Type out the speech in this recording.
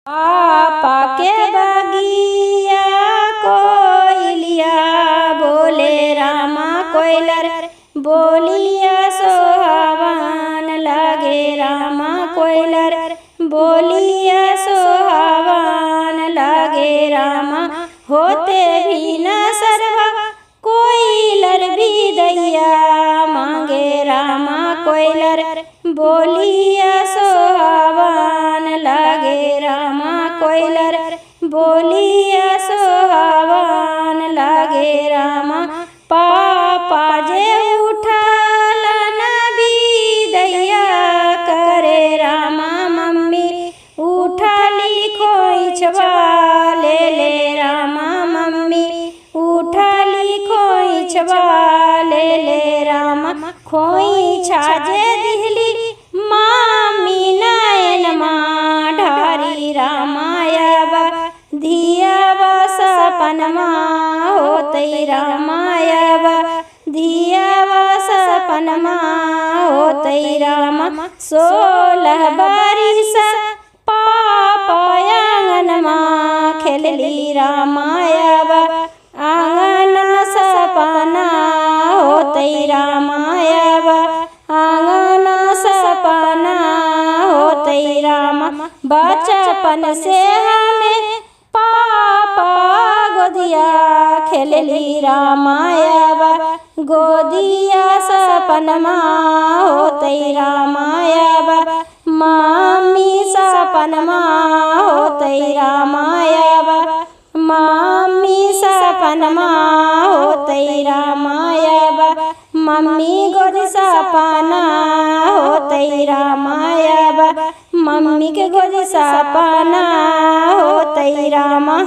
आपा के बगिया कोयलिया बोले रामा कोयलर बोलिया सोहावन लगे रामा कोयलर बोलिया सोहावन लगे रामा होते भी न सरवा कोयलर भी दैया मांगे रामा कोयलर बोलिया सोहावन लगे रामा कोयलर बोलिया सोहावन लगे रामा पापा जे उठल नबी दैया करे रामा मम्मी उठली खोइछवा ले रामा मम्मी उठली खोइछवा ले रामा खोइछा जे दिहली मामी नयन माँ ढारी रामायबा धियाबा सपनमा होतई रामायबा धियाबा सपनमा होतई रामा 16 बरिस पापा आंगनमा खेलली रामायबा आंगन सपना होतई रामायबा आंगन सपना होतई रामा बचपन से हमें पापा गोदिया खेलली रामायबा गोदिया सपनमा होतई रामायबा मामी सपनमा होतई रामायबा मामी सपनमा होतई रामायबा मम्मी गोदी सपना होतई रामायबा मम्मी के गोदी सपना होतई रामा।